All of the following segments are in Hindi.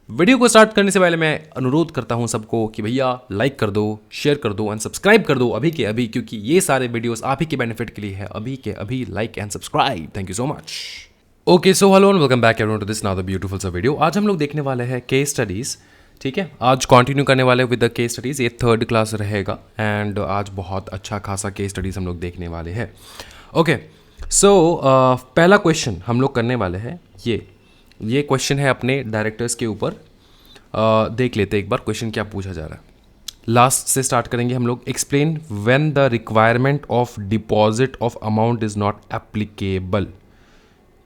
वीडियो को स्टार्ट करने से पहले मैं अनुरोध करता हूं सबको कि भैया लाइक कर दो, शेयर कर दो एंड सब्सक्राइब कर दो अभी के अभी, क्योंकि ये सारे वीडियोस आप ही के बेनिफिट के लिए है। अभी के अभी like and subscribe. Thank you so much. Okay, so hello and welcome back everyone to this now the beautiful सा वीडियो। आज हम लोग देखने वाले हैं केस स्टडीज़। ठीक है, आज कंटिन्यू करने वाले विद द केस स्टडीज़। ये थर्ड क्लास रहेगा एंड आज बहुत अच्छा खासा केस स्टडीज़ हम लोग देखने वाले हैं। ओके, सो पहला क्वेश्चन हम लोग करने वाले हैं ये क्वेश्चन है अपने डायरेक्टर्स के ऊपर। देख लेते एक बार क्वेश्चन क्या पूछा जा रहा है। लास्ट से स्टार्ट करेंगे हम लोग। Explain when the requirement of deposit of amount is not applicable.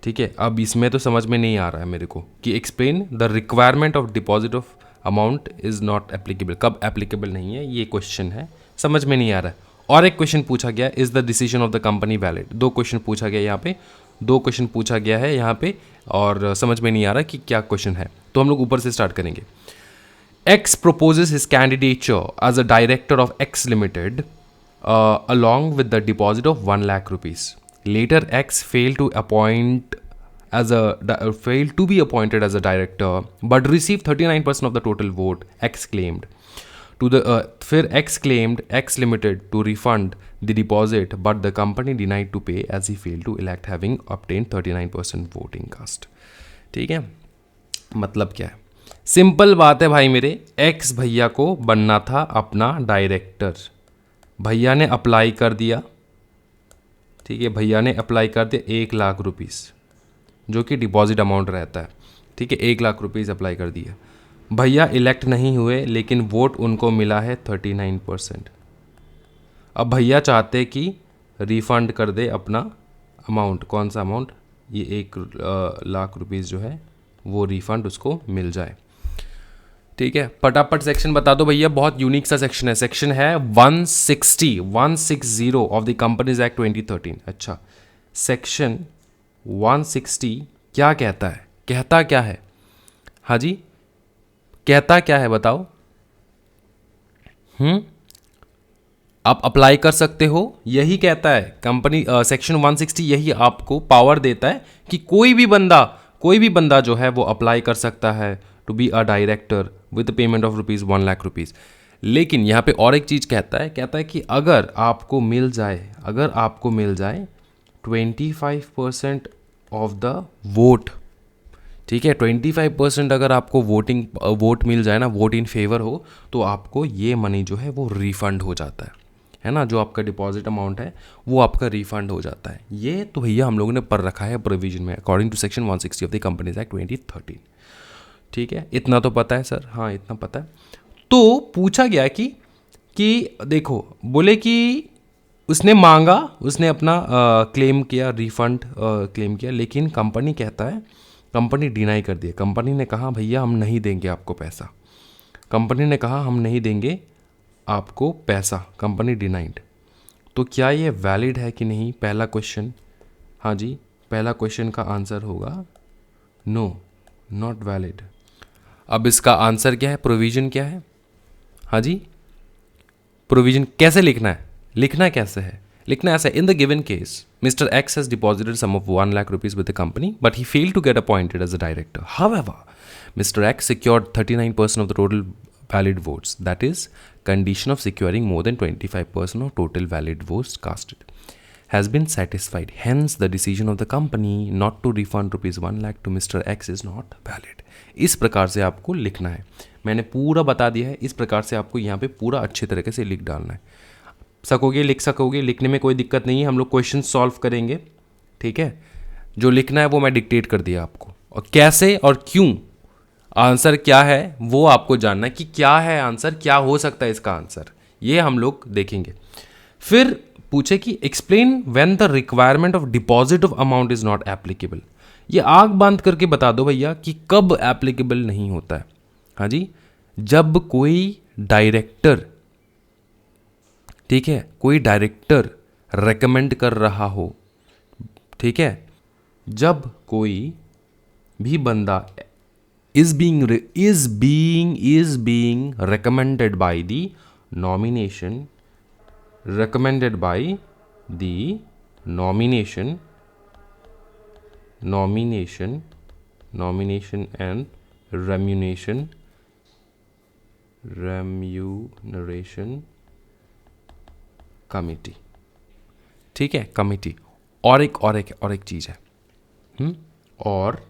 ठीक है, अब इसमें तो समझ में नहीं आ रहा है मेरे को कि explain the requirement of deposit of amount is not applicable, कब एप्लीकेबल नहीं है ये क्वेश्चन है, समझ में नहीं आ रहा है। और एक क्वेश्चन पूछा गया, is the decision of the company valid. दो क्वेश्चन पूछा गया यहाँ पे, दो क्वेश्चन पूछा गया है यहाँ पे और समझ में नहीं आ रहा कि क्या क्वेश्चन है। तो हम लोग ऊपर से स्टार्ट करेंगे। X proposes his candidature as a director of X Limited along with the deposit of 1 lakh rupees. Later, X failed to be appointed as a director, but received 39% of the total vote. X claimed फिर X claimed X Limited to refund the deposit, but the company denied to pay as he failed to elect, having obtained 39% voting cast. ठीक है, मतलब क्या है? सिंपल बात है भाई मेरे, एक्स भैया को बनना था अपना डायरेक्टर। भैया ने अप्लाई कर दिया। ठीक है, भैया ने अप्लाई कर दिया 1 लाख रुपीस, जो कि डिपॉजिट अमाउंट रहता है। ठीक है, 1 लाख रुपीस अप्लाई कर दिया। भैया इलेक्ट नहीं हुए, लेकिन वोट उनको मिला है 39%। अब भैया चाहते कि रिफंड कर दे अपना अमाउंट। कौन सा अमाउंट? ये 1 लाख रुपीस जो है वो रिफंड उसको मिल जाए। ठीक है, फटाफट सेक्शन बता दो भैया, बहुत यूनिक सा सेक्शन है। सेक्शन है 160 ऑफ द कंपनीज एक्ट 2013। अच्छा, सेक्शन 160 क्या कहता है? कहता क्या है? हाँ जी, कहता क्या है बताओ। आप अप्लाई कर सकते हो, यही कहता है कंपनी। सेक्शन 160 यही आपको पावर देता है कि कोई भी बंदा जो है वो अप्लाई कर सकता है to be a director with payment of rupees 1 lakh rupees. लेकिन यहाँ पे और एक चीज़ कहता है कि अगर आपको मिल जाए 25% ऑफ द वोट। ठीक है, 25% अगर आपको वोट मिल जाए ना, वोट इन फेवर हो, तो आपको ये मनी जो है वो रिफंड हो जाता है ना। जो आपका डिपॉजिट अमाउंट है वो आपका रिफंड हो जाता है। ये तो भैया हम लोगों ने पढ़ रखा है प्रोविजन में, according to section 160 of the companies act 2013। ठीक है, इतना तो पता है सर? हाँ, इतना पता है। तो पूछा गया कि देखो, बोले कि उसने मांगा, उसने अपना क्लेम किया, रिफंड क्लेम किया, लेकिन कंपनी डिनाई कर दिया। कंपनी ने कहा भैया हम नहीं देंगे आपको पैसा। कंपनी ने कहा हम नहीं देंगे आपको पैसा, कंपनी डिनाइड। तो क्या ये वैलिड है कि नहीं? पहला क्वेश्चन। हाँ जी, पहला क्वेश्चन का आंसर होगा नो, नॉट वैलिड। अब इसका आंसर क्या है? प्रोविजन क्या है? हाँ जी, प्रोविजन कैसे लिखना है? लिखना कैसे है? लिखना ऐसा, in the given case mister X has deposited sum of 1 lakh rupees with the company, but he failed to get appointed as a director. However, Mr. X secured 39% of the total valid votes. That is, condition of securing more than 25% of total valid votes casted has been satisfied. Hence, the decision of the company not to refund rupees 1 lakh to Mr. X is not valid. इस प्रकार से आपको लिखना है। मैंने पूरा बता दिया है, इस प्रकार से आपको यहाँ पे पूरा अच्छे तरीके से लिख डालना है। लिख सकोगे, लिखने में कोई दिक्कत नहीं है। हम लोग क्वेश्चन सॉल्व करेंगे। ठीक है, जो लिखना है वो मैं डिक्टेट कर दिया आपको, और कैसे और क्यों, आंसर क्या है वो आपको जानना है कि क्या है आंसर, क्या हो सकता है इसका आंसर, ये हम लोग देखेंगे। फिर पूछे कि explain when the requirement of deposit of amount is not applicable. ये आग बांध करके बता दो भैया कि कब एप्लीकेबल नहीं होता है। हाँ जी, जब कोई डायरेक्टर, ठीक है, कोई डायरेक्टर रेकमेंड कर रहा हो। ठीक है, जब कोई भी बंदा is being recommended by the nomination and remuneration committee, ठीक है, कमिटी। और एक चीज़ है, और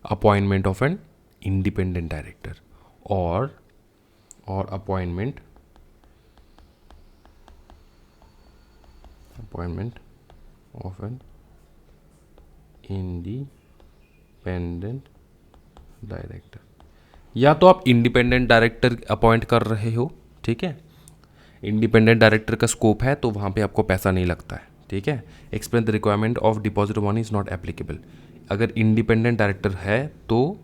appointment of an independent director, और appointment of an independent director. या तो आप इंडिपेंडेंट डायरेक्टर अपॉइंट कर रहे हो, ठीक है, इंडिपेंडेंट डायरेक्टर का स्कोप है तो वहाँ पे आपको पैसा नहीं लगता है, ठीक है। Explain the requirement of deposit money is not applicable. अगर इंडिपेंडेंट डायरेक्टर है तो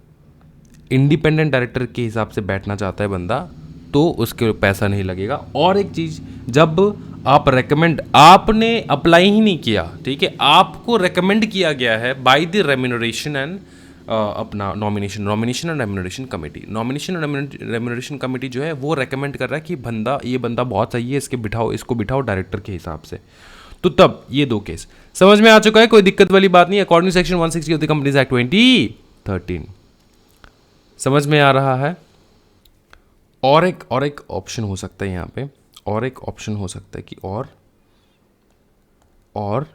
इंडिपेंडेंट डायरेक्टर के हिसाब से बैठना चाहता है बंदा तो उसके पैसा नहीं लगेगा। और एक चीज़, जब आप आपने अप्लाई ही नहीं किया, ठीक है, आपको रेकमेंड किया गया है बाय द रेम्यूनरेशन एंड अपना nomination and remuneration committee. Nomination and remuneration committee जो है वो रेकमेंड कर रहा है कि ये बंदा बहुत सही है, इसको बिठाओ डायरेक्टर के हिसाब से। तो तब ये दो केस समझ में आ चुका है, कोई दिक्कत वाली बात नहीं। According section 160 of the companies act 2013 समझ में आ रहा है। और एक ऑप्शन हो सकता है यहाँ पे, और एक ऑप्शन हो सकता है कि और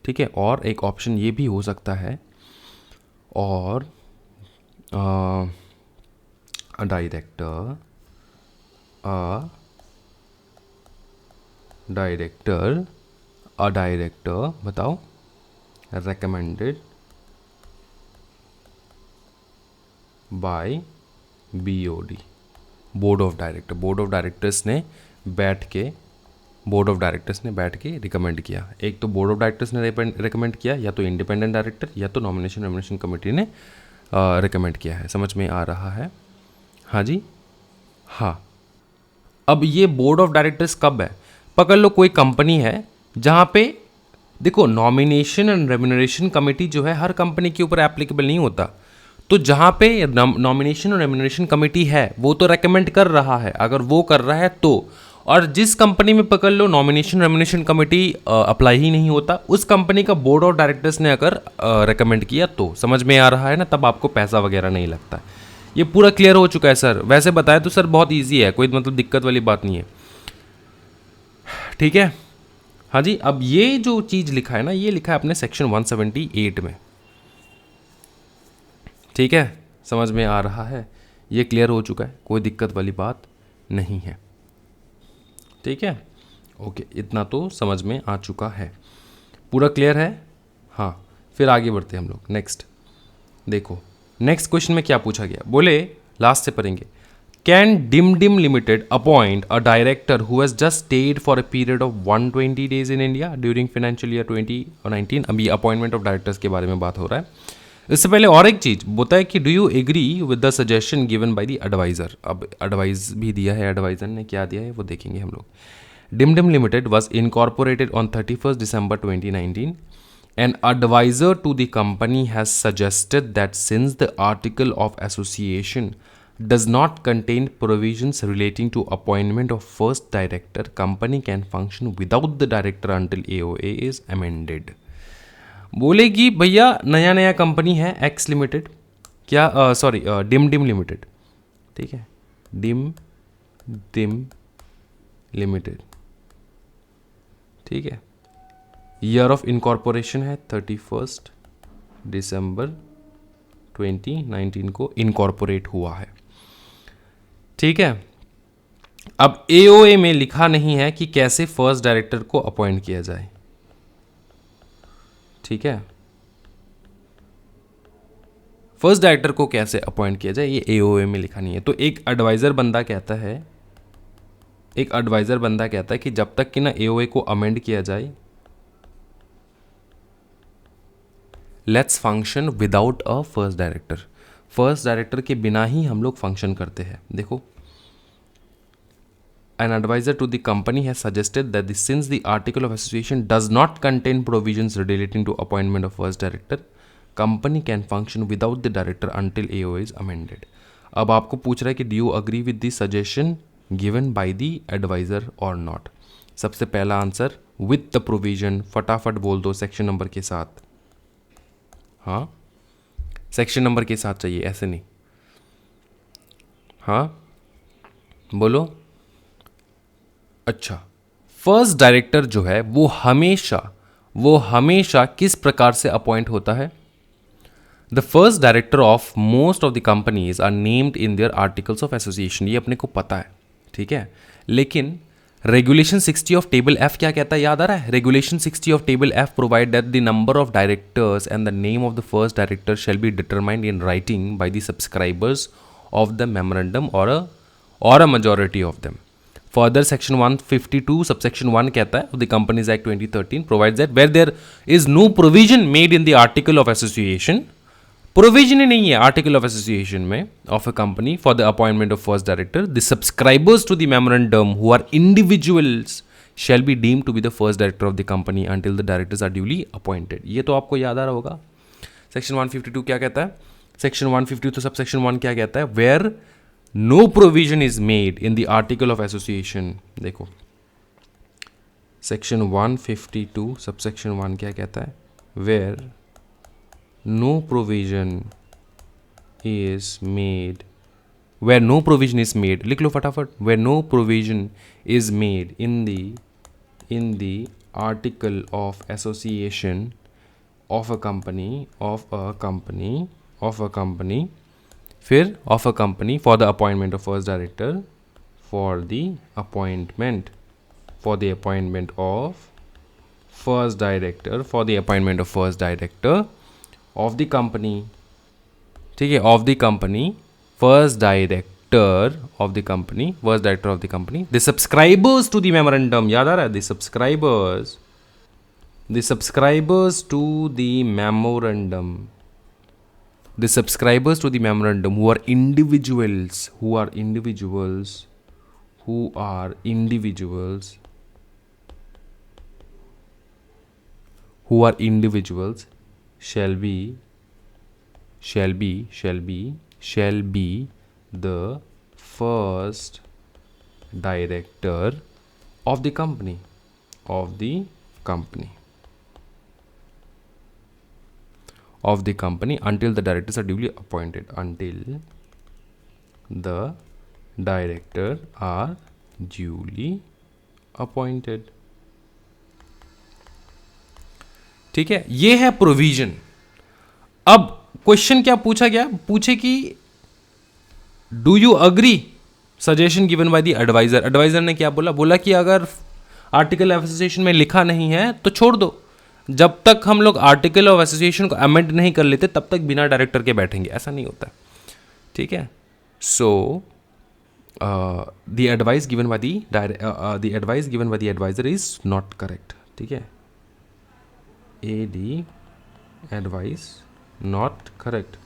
ठीक है, और एक ऑप्शन ये भी हो सकता है, और डायरेक्टर बताओ recommended by BOD, board of directors ने बैठ के रिकमेंड किया। एक तो बोर्ड ऑफ डायरेक्टर्स ने रिकमेंड किया, या तो इंडिपेंडेंट डायरेक्टर, या तो नॉमिनेशन कमेटी ने रिकमेंड किया है। समझ में आ रहा है? हाँ जी, हाँ। अब ये बोर्ड ऑफ डायरेक्टर्स कब है? पकड़ लो कोई कंपनी है जहाँ पे देखो नॉमिनेशन एंड रेम्यूनरेशन कमेटी जो है हर कंपनी के ऊपर एप्लीकेबल नहीं होता। तो जहाँ पे नॉमिनेशन और रेम्यूनरेशन कमेटी है वो तो रेकमेंड कर रहा है, अगर वो कर रहा है तो, और जिस कंपनी में पकड़ लो नॉमिनेशन रेम्यूनरेशन कमेटी अप्लाई ही नहीं होता, उस कंपनी का बोर्ड ऑफ डायरेक्टर्स ने अगर रेकमेंड किया तो, समझ में आ रहा है ना, तब आपको पैसा वगैरह नहीं लगता। ये पूरा क्लियर हो चुका है सर? वैसे बताया तो सर बहुत ईजी है, कोई मतलब दिक्कत वाली बात नहीं है, ठीक है। हाँ जी, अब ये जो चीज़ लिखा है ना, ये लिखा है अपने सेक्शन 178 में, ठीक है, समझ में आ रहा है? ये क्लियर हो चुका है, कोई दिक्कत वाली बात नहीं है, ठीक है, ओके, इतना तो समझ में आ चुका है, पूरा क्लियर है। हाँ, फिर आगे बढ़ते हैं हम लोग। नेक्स्ट देखो, नेक्स्ट क्वेश्चन में क्या पूछा गया, बोले लास्ट से पढ़ेंगे, Candim limited appoint a director who has just stayed for a period of 120 days in India during financial year 2019। अभी अपॉइंटमेंट ऑफ डायरेक्टर्स के बारे में बात हो रहा है। इससे पहले और एक चीज बोलता है कि do you agree with the suggestion given by the adviser. अब एडवाइस भी दिया है, एडवाइजर ने क्या दिया है वो देखेंगे हम लोग। Dim limited was incorporated on 31st December 2019. An advisor to the company has suggested that since the article of association does not contain provisions relating to appointment of first director, company can function without the director until AOA is amended. बोलेगी भैया नया कंपनी है एक्स लिमिटेड, क्या सॉरी डिम लिमिटेड, ठीक है, डिम लिमिटेड, ठीक है, ईयर ऑफ इनकॉर्पोरेशन है 31st December 2019 को इनकॉर्पोरेट हुआ है, ठीक है। अब एओए में लिखा नहीं है कि कैसे फर्स्ट डायरेक्टर को अपॉइंट किया जाए, ठीक है, फर्स्ट डायरेक्टर को कैसे अपॉइंट किया जाए ये एओए में लिखा नहीं है। तो एक एडवाइजर बंदा कहता है कि जब तक कि ना एओए को अमेंड किया जाए, let's function without a first director. First director के बिना ही हम लोग फंक्शन करते हैं। देखो, an advisor to the company has suggested that since the article of association does not contain provisions relating to appointment of first director, company can function without the director until AOA is amended. अब आपको पूछ रहा है कि do you agree with the suggestion given by the advisor or not? सबसे पहला आंसर with the provision, फटाफट बोल दो सेक्शन नंबर के साथ। हाँ, सेक्शन नंबर के साथ चाहिए, ऐसे नहीं, हाँ बोलो। अच्छा, फर्स्ट डायरेक्टर जो है वो हमेशा किस प्रकार से अपॉइंट होता है? The first director of most of the companies are named in their articles of association, ये अपने को पता है, ठीक है। लेकिन रेगुलेशन 60 ऑफ टेबल एफ क्या कहता है, याद आ रहा है? Regulation 60 of table F provide that the number of directors and the name of the first director shall be determined in writing by the subscribers of the memorandum और अ majority of them. Further, Section 152, subsection 1 कहता है of the Companies Act 2013 provides that where there is no provision made in the article of association, provision ही नहीं है article of association में of a company for the appointment of first director, the subscribers to the memorandum who are individuals shall be deemed to be the first director of the company until the directors are duly appointed. ये तो आपको याद आ रहा होगा. Section 152 क्या कहता है? Section 152 तो subsection 1 क्या कहता है? Where no provision is made in the article of association. देखो section 152 subsection 1 क्या कहता है? Where no provision is made, where no provision is made, लिख लो फटाफट, where no provision is made in the article of association of a company फिर of a company for the appointment of first director, for the appointment of first director of the company, ठीक है, of the company, first director of the company, the subscribers to the memorandum, याद आ रहा है? the subscribers to the memorandum, the subscribers to the memorandum who are individuals shall be the first director of the company until the directors are duly appointed, ठीक है, ये है प्रोविजन। अब क्वेश्चन क्या पूछा गया? पूछे कि do you agree suggestion given by the adviser. Adviser ने क्या बोला कि अगर आर्टिकल ऑफ एसोसिएशन में लिखा नहीं है तो छोड़ दो, जब तक हम लोग आर्टिकल ऑफ एसोसिएशन को अमेंड नहीं कर लेते तब तक बिना डायरेक्टर के बैठेंगे, ऐसा नहीं होता, ठीक है। So the advice given by the adviser is not correct, ठीक है। AD एडवाइस नॉट करेक्ट,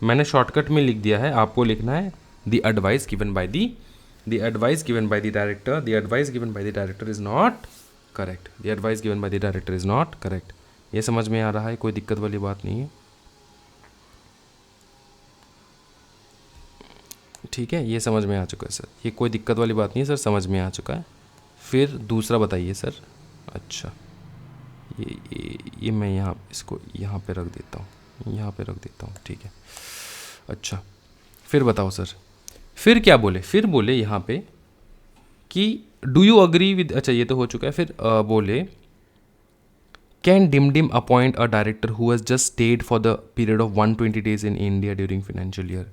मैंने शॉर्टकट में लिख दिया है, आपको लिखना है the advice given by the director is not correct, the advice given by the director is not correct. ये समझ में आ रहा है? कोई दिक्कत वाली बात नहीं है, ठीक है, ये समझ में आ चुका है सर, ये कोई दिक्कत वाली बात नहीं है सर, समझ में आ चुका है। फिर दूसरा बताइए सर। अच्छा, ये मैं इसको यहाँ पे रख देता हूँ, ठीक है। अच्छा, फिर बताओ सर, फिर क्या बोले? फिर बोले यहाँ पे कि डू यू अग्री विद, अच्छा ये तो हो चुका है। फिर बोले Candim appoint a director who has just stayed for the period of 120 days in India during financial year,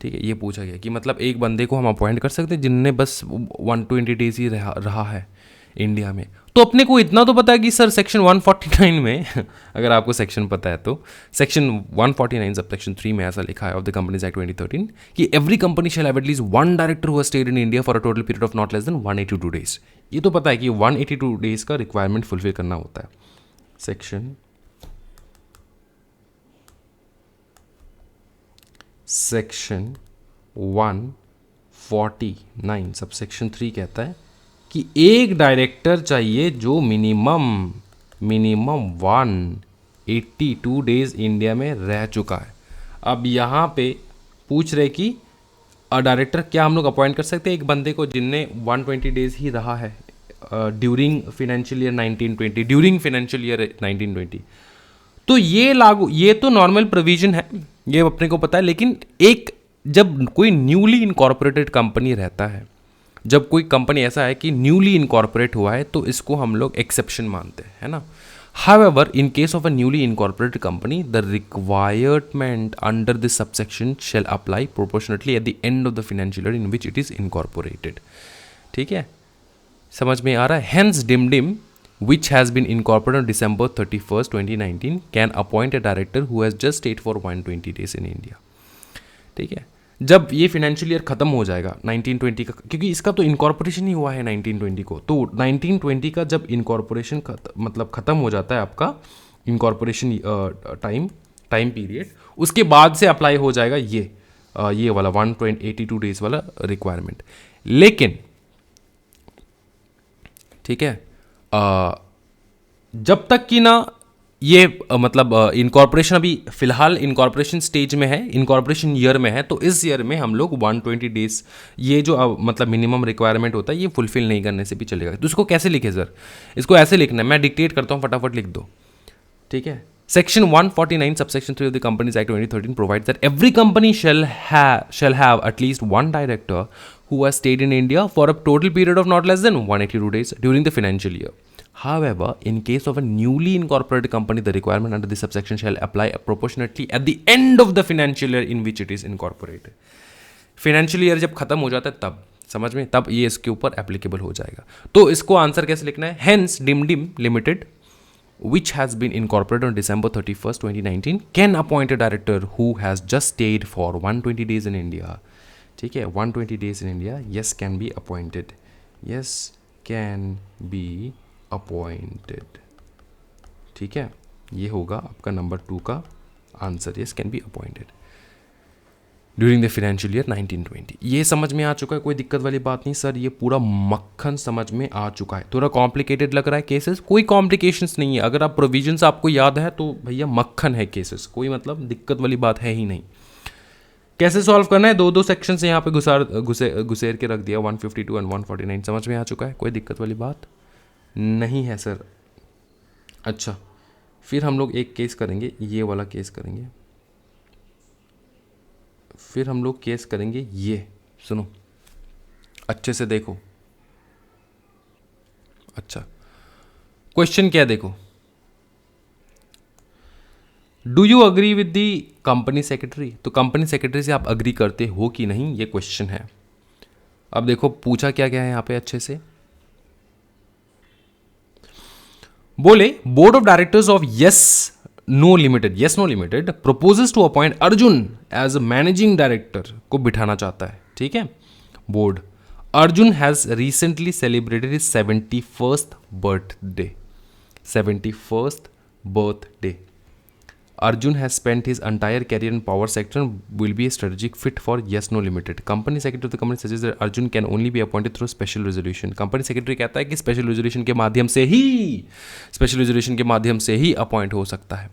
ठीक है। ये पूछा गया कि मतलब एक बंदे को हम अपॉइंट कर सकते हैं जिनने बस 120 डेज ही रहा है इंडिया में। तो अपने को इतना तो पता है कि सर सेक्शन 149 में अगर आपको सेक्शन पता है तो सेक्शन 149 सबसेक्शन 3 में ऐसा लिखा है ऑफ द कंपनीज एक्ट 2013 कि every company shall have at least one director who has stayed in India for a total period of not less than 182 days. ये तो पता है कि 182 डेज का रिक्वायरमेंट फुलफिल करना होता है। सेक्शन 149 सबसेक्शन 3 कहता है कि एक डायरेक्टर चाहिए जो मिनिमम 182 डेज इंडिया में रह चुका है। अब यहाँ पे पूछ रहे कि डायरेक्टर क्या हम लोग अपॉइंट कर सकते हैं एक बंदे को जिनने 120 डेज ही रहा है ड्यूरिंग फाइनेंशियल ईयर 1920। तो ये तो नॉर्मल प्रोविजन है, ये अपने को पता है। लेकिन एक जब कोई न्यूली इनकॉर्पोरेटेड कंपनी रहता है, जब कोई कंपनी ऐसा है कि न्यूली इनकॉर्पोरेट हुआ है, तो इसको हम लोग एक्सेप्शन मानते हैं, है ना. However, in case of a newly incorporated company, the requirement under this subsection shall apply proportionately at the end of the financial year in which it is incorporated. ठीक है, समझ में आ रहा है. Hence, DIMDIM, which has been incorporated on December 31st, 2019, can appoint a director who has just stayed for 120 days in India. ठीक है, जब ये फिनेंशियल ईयर खत्म हो जाएगा 1920 का, क्योंकि इसका तो इनकॉर्पोरेशन ही हुआ है 1920 को, तो 1920 का जब इनकॉर्पोरेशन मतलब ख़त्म हो जाता है आपका इनकॉर्पोरेशन टाइम पीरियड, उसके बाद से अप्लाई हो जाएगा ये वाला 182 डेज वाला रिक्वायरमेंट. लेकिन ठीक है, जब तक कि ना ये मतलब इनकॉर्पोरेशन अभी फिलहाल इनकॉर्पोरेशन स्टेज में है, इनकॉर्पोरेशन ईयर में है, तो इस ईयर में हम लोग 120 डेज ये जो मतलब मिनिमम रिक्वायरमेंट होता है ये फुलफिल नहीं करने से भी चलेगा. तो इसको कैसे लिखे सर? इसको ऐसे लिखना है, मैं डिक्टेट करता हूँ, फटाफट लिख दो. ठीक है, section 149 subsection 3 of the companies act 2013 provides that every company shall have at least one director who has stayed in India for a total period of not less than 182 days during the financial year. However, in case of a newly incorporated company, the requirement under this subsection shall apply proportionately at the end of the financial year in which it is incorporated. Financial year जब खत्म हो जाता है तब, समझ में, तब ये इसके ऊपर एप्लीकेबल हो जाएगा. तो इसको आंसर कैसे लिखना है? Hence, DIMDIM Limited, which has been incorporated on December 31st, 2019, can appoint a director who has just stayed for 120 days in India. ठीक है, 120 days in India, yes, can be appointed. Yes, can be appointed. ठीक है, ये होगा आपका नंबर 2 का answer. Yes, can be appointed during the financial year 1920. ये समझ में आ चुका है, कोई दिक्कत वाली बात नहीं सर, ये पूरा मक्खन समझ में आ चुका है. थोड़ा कॉम्प्लिकेटेड लग रहा है केसेस, कोई कॉम्प्लिकेशंस नहीं है. अगर आप प्रोविजंस आपको याद है तो भैया मक्खन है केसेस, कोई मतलब दिक्कत वाली बात है ही नहीं. कैसे सॉल्व करना है? दो सेक्शन से यहाँ पे घुसेर के रख दिया, 152 एंड 149. समझ में आ चुका है, कोई दिक्कत वाली बात नहीं है सर. अच्छा, फिर हम लोग एक केस करेंगे, ये वाला केस करेंगे. फिर हम लोग केस करेंगे ये, सुनो अच्छे से देखो. अच्छा, क्वेश्चन क्या देखो, do you agree with the company secretary? तो कंपनी सेक्रेटरी से आप अग्री करते हो कि नहीं, ये क्वेश्चन है. अब देखो पूछा क्या क्या है यहाँ पे अच्छे से. बोले board of directors of yes no limited proposes to appoint Arjun as managing director को बिठाना चाहता है. ठीक है, board. Arjun has recently celebrated his 71st birthday. 71st birthday. Arjun has spent his entire career in power sector and will be a strategic fit for Yes No Limited. Company secretary of the company suggests that Arjun can only be appointed through special resolution. Company secretary कहता है कि special resolution के माध्यम से ही अपॉइंट हो सकता है.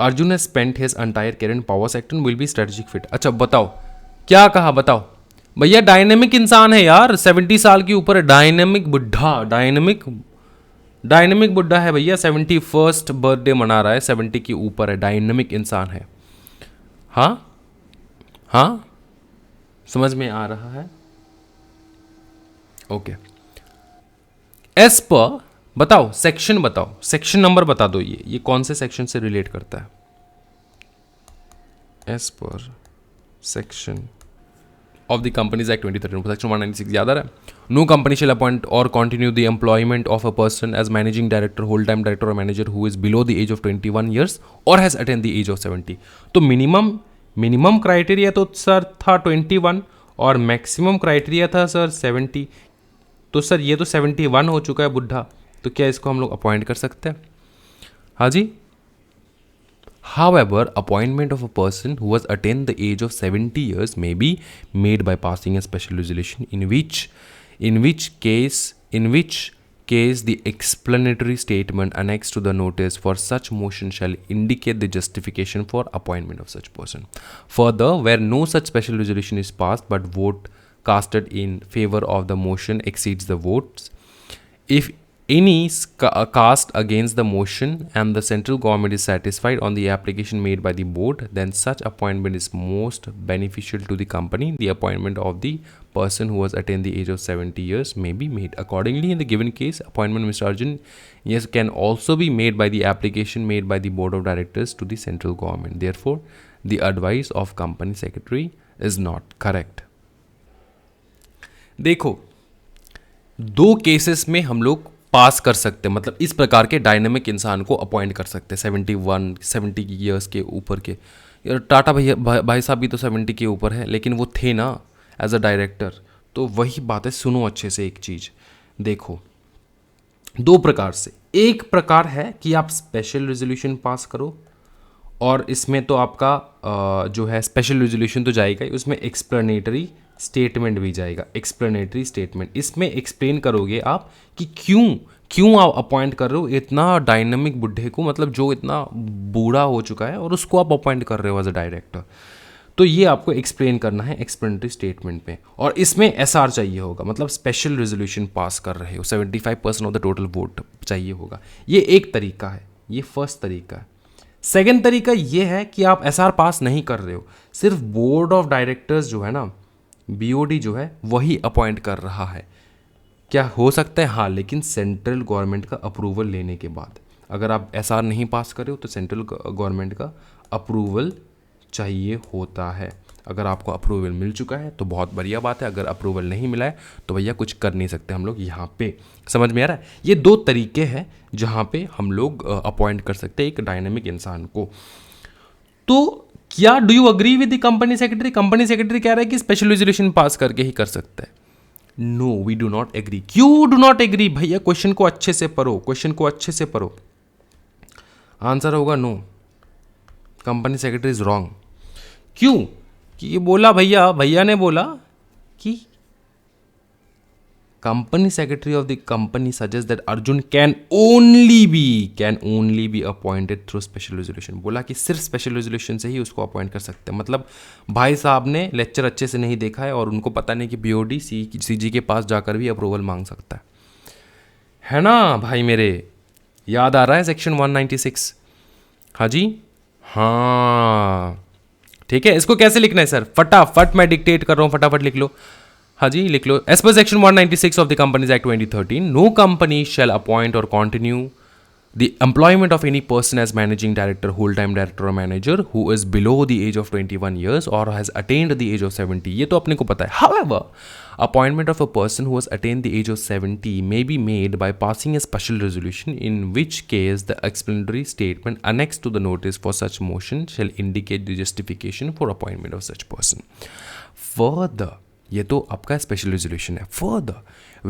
Arjun has spent his entire career in power sector and will be strategic fit. अच्छा बताओ क्या कहा, बताओ भैया. डायनेमिक इंसान है यार, 70 साल के ऊपर है, डायनेमिक बुड्ढा है भैया. 71st बर्थडे मना रहा है, 70 के ऊपर है, डायनेमिक इंसान है. हाँ, समझ में आ रहा है. ओके, एस पर बताओ, सेक्शन बताओ, सेक्शन नंबर बता दो. ये कौन से सेक्शन से रिलेट करता है? एस पर section of the Companies Act 2013, Section 196 याद आ रहा है. No company shall appoint or continue the employment of a person as managing director, whole-time director or manager who is below the age of 21 years or has attained the age of 70. तो मिनिमम क्राइटेरिया तो सर था 21 और मैक्सिमम क्राइटेरिया था सर 70. तो सर ये तो 71 हो चुका है बुढ़ा, तो क्या इसको हम लोग अपॉइंट कर सकते हैं? हाँ जी. However, appointment of a person who has attained the age of 70 years may be made by passing a special resolution in which case the explanatory statement annexed to the notice for such motion shall indicate the justification for appointment of such person. Further, where no such special resolution is passed but vote casted in favor of the motion exceeds the votes, if any cast against the motion and the central government is satisfied on the application made by the board, then such appointment is most beneficial to the company. The appointment of the person who has attained the age of 70 years may be made. Accordingly, in the given case, appointment of Mr. Arjun, yes, can also be made by the application made by the board of directors to the central government. Therefore, the advice of company secretary is not correct. देखो, दो केसेस में हम लोग पास कर सकते हैं, मतलब इस प्रकार के डायनेमिक इंसान को अपॉइंट कर सकते हैं 70 ईयर्स के ऊपर के। यार टाटा भैया भाई साहब भी तो 70 के ऊपर है, लेकिन वो थे ना एज अ डायरेक्टर। तो वही बात है, सुनो अच्छे से एक चीज़ देखो, दो प्रकार से। एक प्रकार है कि आप स्पेशल रेजोल्यूशन पास करो, और इसमें तो आपका जो है स्पेशल रेजोल्यूशन तो जाएगा ही, उसमें एक्सप्लेनेटरी स्टेटमेंट भी जाएगा। एक्सप्लेनेटरी स्टेटमेंट, इसमें एक्सप्लेन करोगे आप कि क्यों आप अपॉइंट कर रहे हो इतना डायनामिक बुढ़े को, मतलब जो इतना बूढ़ा हो चुका है और उसको आप अपॉइंट कर रहे हो एज अ डायरेक्टर। तो ये आपको एक्सप्लेन करना है एक्सप्लेनेटरी स्टेटमेंट में, और इसमें एसआर चाहिए होगा, मतलब स्पेशल रेजोल्यूशन पास कर रहे हो, 75% ऑफ द टोटल वोट चाहिए होगा। ये एक तरीका है, ये फर्स्ट तरीका है। सेकेंड तरीका ये है कि आप एसआर पास नहीं कर रहे हो, सिर्फ बोर्ड ऑफ डायरेक्टर्स जो है ना, बीओडी जो है वही अपॉइंट कर रहा है। क्या हो सकता है? हाँ, लेकिन सेंट्रल गवर्नमेंट का अप्रूवल लेने के बाद। अगर आप एसआर नहीं पास कर रहे हो तो सेंट्रल गवर्नमेंट का अप्रूवल चाहिए होता है। अगर आपको अप्रूवल मिल चुका है तो बहुत बढ़िया बात है, अगर अप्रूवल नहीं मिला है तो भैया कुछ कर नहीं सकते हम लोग यहाँ पे। समझ में आ रहा है? ये दो तरीके हैं जहाँ पे हम लोग अपॉइंट कर सकते हैं एक डायनेमिक इंसान को। तो क्या do you agree with the company secretary? Company secretary कह रहा है कि स्पेशल रेजोल्यूशन पास करके ही कर सकता है। No, we do not agree. क्यों डू नॉट एग्री? भैया क्वेश्चन को अच्छे से पढ़ो, क्वेश्चन को अच्छे से पढ़ो। आंसर होगा no, company secretary is wrong. क्यों? कि ये बोला भैया ने बोला कि company secretary of the company suggests that Arjun can only be appointed through special resolution। बोला कि सिर्फ स्पेशल रेजोल्यूशन से ही उसको अपॉइंट कर सकते हैं। मतलब भाई साहब ने लेक्चर अच्छे से नहीं देखा है और उनको पता नहीं कि बीओडी सीजी के पास जाकर भी अप्रूवल मांग सकता है ना भाई मेरे? याद आ रहा है सेक्शन 196? हाँ जी, हाँ ठीक है। इसको कैसे लिखना है सर? फटाफट मैं डिक्टेट कर रहा हूँ, फटाफट लिख लो। हाँ जी, लिख लो। As per section 196 of the companies act 2013, no company shall appoint or continue the employment of any person as managing director, whole time director or manager who is below the age of 21 years or has attained the age of 70। ये तो अपने को पता है। However, appointment of a person who has attained the age of 70 may be made by passing a special resolution, in which case the explanatory statement annexed to the notice for such motion shall indicate the justification for appointment of such person. Further, ये तो आपका स्पेशल रेजोल्यूशन है। Further,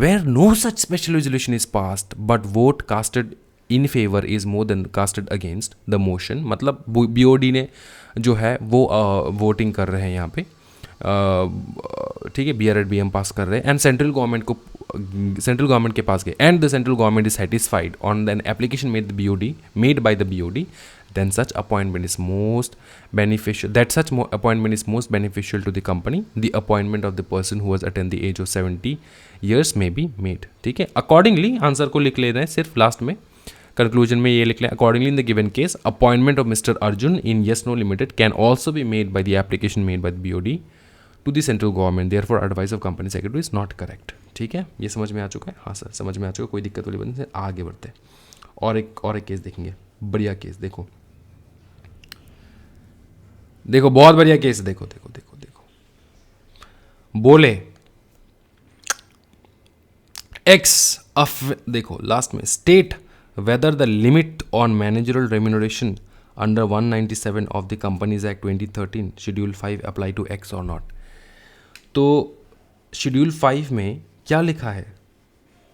where no such special resolution is passed but vote casted in favor is more than casted against the motion, मतलब बीओडी ने जो है वो वोटिंग कर रहे हैं यहाँ पे, ठीक है, BRADBM पास कर रहे हैं, एंड सेंट्रल गवर्नमेंट के पास गए, and the central government is satisfied on an application made by the BOD, then such appointment is most beneficial to the company. The appointment of the person who has attained the age of 70 years may be made. ठीक है, accordingly आंसर को लिख लेना है, सिर्फ लास्ट में कंक्लूजन में ये लिख लें, accordingly in the given case appointment of Mr. Arjun in Yes No Limited can also be made by the application made by the BOD to the central government. Therefore advice of company secretary is not correct. ठीक है, ये समझ में आ चुका है? हाँ सर, समझ में आ चुका है, कोई दिक्कत वाली बात नहीं। आगे बढ़ते हैं, और एक केस देखेंगे, बढ़िया केस। देखो बहुत बढ़िया केस। देखो बोले एक्स देखो लास्ट में, state whether the limit on managerial remuneration under 197 of the companies act 2013 schedule 5 apply to X और नॉट। तो शेड्यूल 5 में क्या लिखा है?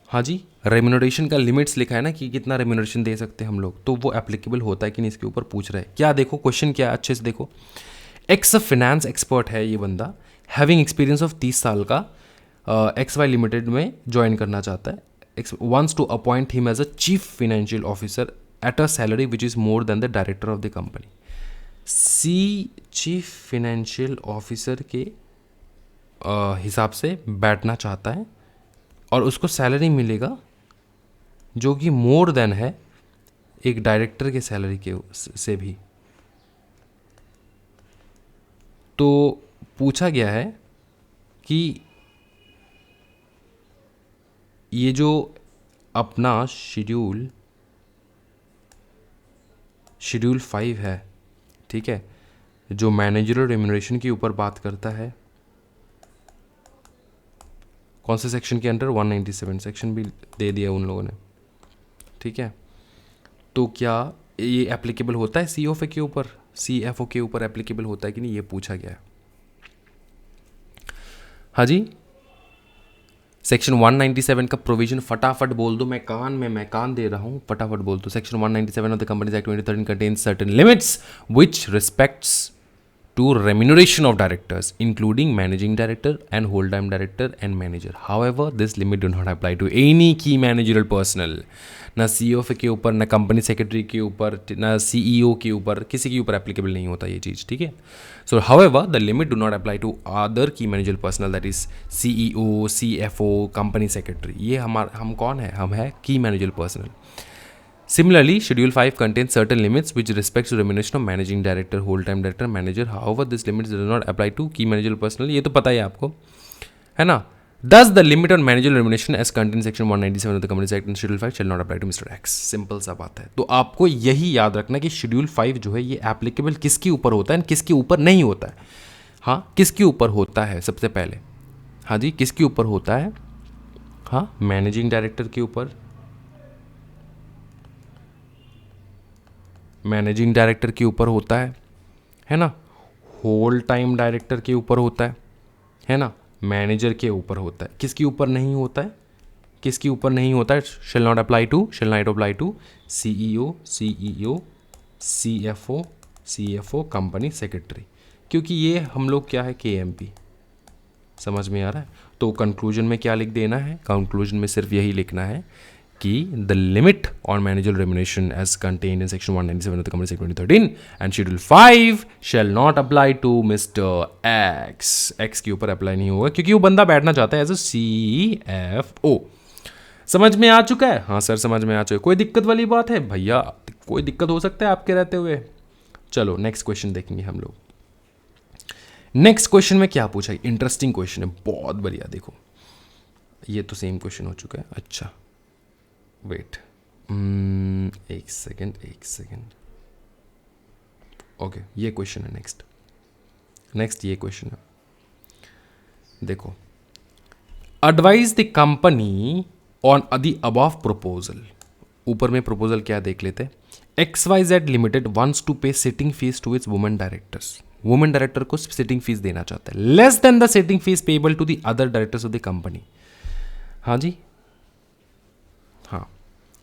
हाँ जी, रेम्यूनरेशन का लिमिट्स लिखा है ना, कि कितना रेम्यूनरेशन दे सकते हैं हम लोग, तो वो एप्लीकेबल होता है कि नहीं, इसके ऊपर पूछ रहा है। क्या देखो क्वेश्चन क्या है, अच्छे से देखो। एक्स फाइनेंस एक्सपर्ट है ये बंदा, हैविंग एक्सपीरियंस ऑफ 30 साल का, XY लिमिटेड में ज्वाइन करना चाहता है। wants to appoint him as a chief financial officer at a salary which is more than the director of the company. Chief financial officer के हिसाब से बैठना चाहता है और उसको सैलरी मिलेगा जो कि मोर देन है एक डायरेक्टर के सैलरी के से भी। तो पूछा गया है कि ये जो अपना शेड्यूल 5 है, ठीक है, जो मैनेजरल रेम्यूनरेशन के ऊपर बात करता है, कौन से सेक्शन के अंडर? 197 सेक्शन भी दे दिया उन लोगों ने, ठीक है। तो क्या ये एप्लीकेबल होता है सीओएफ के ऊपर, सीएफओ के ऊपर एप्लीकेबल होता है कि नहीं, ये पूछा गया है। हाँ जी, सेक्शन 197 का प्रोविजन फटाफट बोल दो, मैं कान दे रहा हूं, फटाफट बोल दो। Section 197 of the companies act 2013 contains certain limits which respects to remuneration of directors, including managing director and whole-time director and manager. However, this limit do not apply to any key managerial personnel. ना CEO के ऊपर, ना कंपनी सेक्रेटरी के ऊपर, ना CEO के ऊपर, किसी के ऊपर एप्लीकेबल नहीं होता ये चीज़, ठीक है। सो however, the limit do not apply to other key managerial personnel, that is CEO, CFO, company secretary. ये हम कौन है? हम है key managerial personnel. Similarly, Schedule 5 contains certain limits which respects to remuneration of managing director, whole-time director, manager. However, this limit does not apply to key managerial personnel. ये तो पता ही है आपको, है ना। Thus, the limit on managerial remuneration as contained in Section 197 of the Companies Act and Schedule 5 shall not apply to Mr. X. Simple सा बात है। तो आपको यही याद रखना कि Schedule 5 जो है ये एप्लीकेबल किसके ऊपर होता है, किसके ऊपर नहीं होता है। हाँ, किसके ऊपर होता है सबसे पहले? हाँ जी, किसके ऊपर होता है? हाँ, मैनेजिंग डायरेक्टर के ऊपर, मैनेजिंग डायरेक्टर के ऊपर होता है ना। होल टाइम डायरेक्टर के ऊपर होता है ना। मैनेजर के ऊपर होता है। किसके ऊपर नहीं होता है? किसके ऊपर नहीं होता है? Shall not apply to CEO, CFO, company secretary, क्योंकि ये हम लोग क्या है, केएमपी। समझ में आ रहा है? तो कंक्लूजन में क्या लिख देना है? कंक्लूजन में सिर्फ यही लिखना है कि the limit on managerial remuneration as contained in section 197 of the companies act 2013 and schedule 5 shall not apply to mister X के ऊपर अप्लाई नहीं होगा, क्योंकि वो बंदा बैठना चाहता है एज अ CFO। समझ में आ चुका है? हाँ सर, समझ में आ चुका है। कोई दिक्कत वाली बात है भैया? कोई दिक्कत हो सकता है आपके रहते हुए? चलो नेक्स्ट क्वेश्चन देखेंगे हम लोग। नेक्स्ट क्वेश्चन में क्या पूछा है? इंटरेस्टिंग क्वेश्चन है, बहुत बढ़िया। देखो, ये तो सेम क्वेश्चन हो चुका है। अच्छा वेट, एक सेकेंड। ओके, ये क्वेश्चन है नेक्स्ट ये क्वेश्चन है। देखो, advise the company on the above proposal. ऊपर में प्रपोजल क्या देख लेते। XYZ limited wants to pay sitting fees to its women directors. Women director को सिटिंग फीस देना चाहता है, less than the sitting fees payable to the other directors of the company. हाँ जी, हाँ।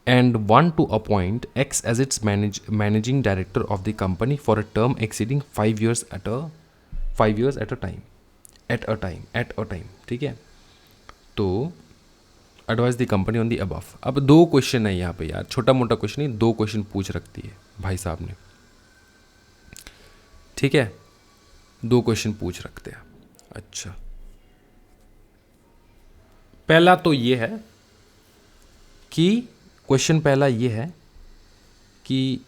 And want to appoint X as its managing director of the company for a term exceeding 5 years at a time, ठीक है। तो advise the company on the above। अब 2 क्वेश्चन है यहाँ पे यार, छोटा मोटा क्वेश्चन नहीं, 2 क्वेश्चन पूछ रखती है भाई साहब ने, ठीक है। 2 क्वेश्चन पूछ रखते हैं। अच्छा, पहला तो ये है कि क्वेश्चन पहला ये है कि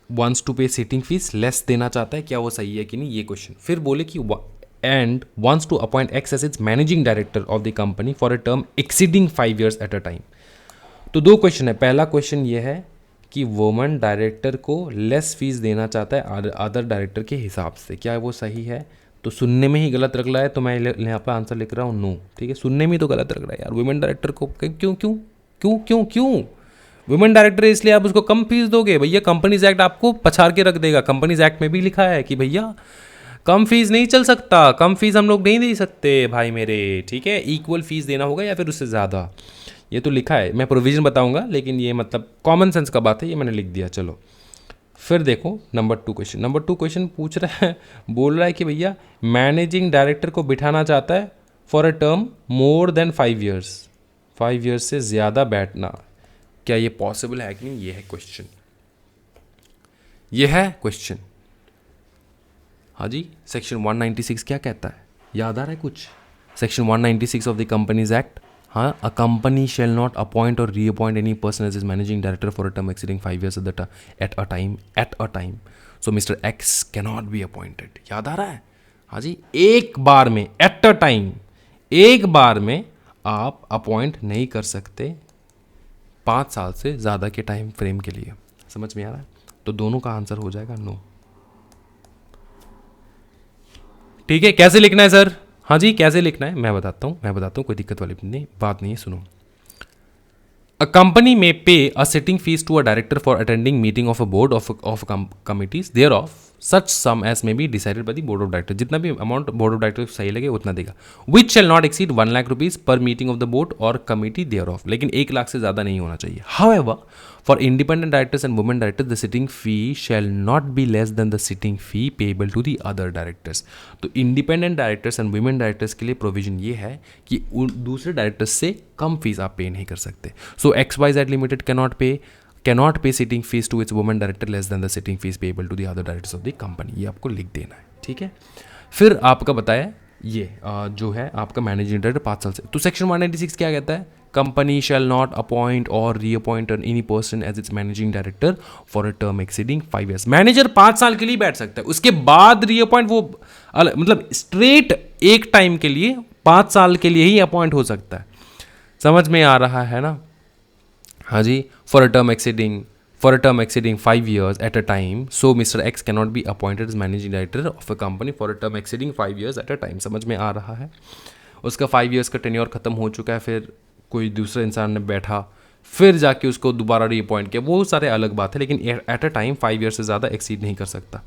once to pay sitting fees, less देना चाहता है, क्या वो सही है कि नहीं, ये क्वेश्चन। फिर बोले कि and wants to appoint X as its managing director of the company for a term exceeding 5 years at a time. तो 2 क्वेश्चन है। पहला क्वेश्चन ये है कि वुमन डायरेक्टर को लेस फीस देना चाहता है अदर डायरेक्टर के हिसाब से, क्या वो सही है? तो सुनने में ही गलत लग रहा है, तो मैं यहाँ पर आंसर लिख रहा हूँ नो, ठीक है। सुनने में ही तो गलत लग रहा है यार, वुमेन डायरेक्टर को क्यों वुमेन डायरेक्टर है इसलिए आप उसको कम फीस दोगे? भैया कंपनीज एक्ट आपको पछाड़ के रख देगा। कंपनीज एक्ट में भी लिखा है कि भैया कम फीस नहीं चल सकता, कम फीस हम लोग नहीं दे सकते भाई मेरे, ठीक है। इक्वल फीस देना होगा या फिर उससे ज़्यादा, ये तो लिखा है। मैं प्रोविजन बताऊंगा, लेकिन ये मतलब कॉमन सेंस का बात है, ये मैंने लिख दिया। चलो फिर देखो नंबर 2 क्वेश्चन पूछ रहा है, बोल रहा है कि भैया मैनेजिंग डायरेक्टर को बिठाना चाहता है for a term more than 5 years, 5 years से ज़्यादा बैठना, क्या ये पॉसिबल है कि नहीं? ये है क्वेश्चन, ये है क्वेश्चन। हाँ जी, सेक्शन 196 क्या कहता है? याद आ रहा है कुछ? Section 196 of the companies act, हाँ, a company shall not appoint और reappoint any person as its managing director for a term exceeding 5 years at a time so mister X cannot be appointed. याद आ रहा है? हाँ जी, एक बार में, एट अ टाइम, एक बार में आप अपॉइंट नहीं कर सकते 5 साल से ज़्यादा के टाइम फ्रेम के लिए। समझ में आ रहा है? तो दोनों का आंसर हो जाएगा नो। ठीक है, कैसे लिखना है सर? हाँ जी, कैसे लिखना है मैं बताता हूँ, कोई दिक्कत वाली बात नहीं है, सुनो। A company may pay a sitting fees to a director for attending meeting of a board of committees thereof such sum as may be decided by the board of directors। जितना भी अमाउंट बोर्ड ऑफ डायरेक्टर सही लगे उतना देगा। Which shall not exceed 1 lakh rupees per meeting of the board or committee thereof। लेकिन 1 लाख से ज़्यादा नहीं होना चाहिए। However, for independent directors and women directors the sitting fee shall not be less than the sitting fee payable to the other directors। तो independent directors and women directors के लिए प्रोविजन ये है कि दूसरे डायरेक्टर्स से कम फीस आप पे नहीं कर सकते। सो XYZ limited cannot pay sitting fees to its woman director less than the sitting fees payable to the other directors of the company। ये आपको लिख देना है, ठीक है। फिर आपका बताया ये जो है आपका मैनेजिंग डायरेक्टर 5 साल से। तो सेक्शन 196 क्या कहता है? कंपनी शैल नॉट अपॉइंट और reappoint any person as its managing director for a term exceeding 5 years। Manager 5 साल के लिए बैठ सकता है, उसके बाद रीअपॉइंट वो मतलब स्ट्रेट एक टाइम के लिए 5 साल के लिए ही अपॉइंट हो सकता है। समझ में आ रहा है ना? हाँ जी, for a term exceeding 5 years at a time so mister X cannot be appointed as managing director of a company for a term exceeding 5 years at a time. समझ में आ रहा है? उसका 5 years का टेन्योर खत्म हो चुका है, फिर कोई दूसरा इंसान ने बैठा, फिर जाके उसको दोबारा रीअपॉइंट किया, वो सारे अलग बात है, लेकिन एट अ टाइम 5 years से ज़्यादा एक्सीड नहीं कर सकता।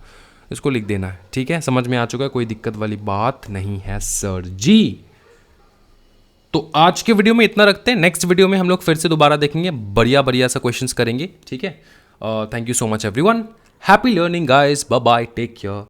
इसको लिख देना है, ठीक है? समझ में आ चुका है, कोई दिक्कत वाली बात नहीं है सर जी। तो आज के वीडियो में इतना रखते हैं, नेक्स्ट वीडियो में हम लोग फिर से दोबारा देखेंगे, बढ़िया बढ़िया सा क्वेश्चंस करेंगे, ठीक है? Thank you so much everyone, happy learning guys, bye bye, take care.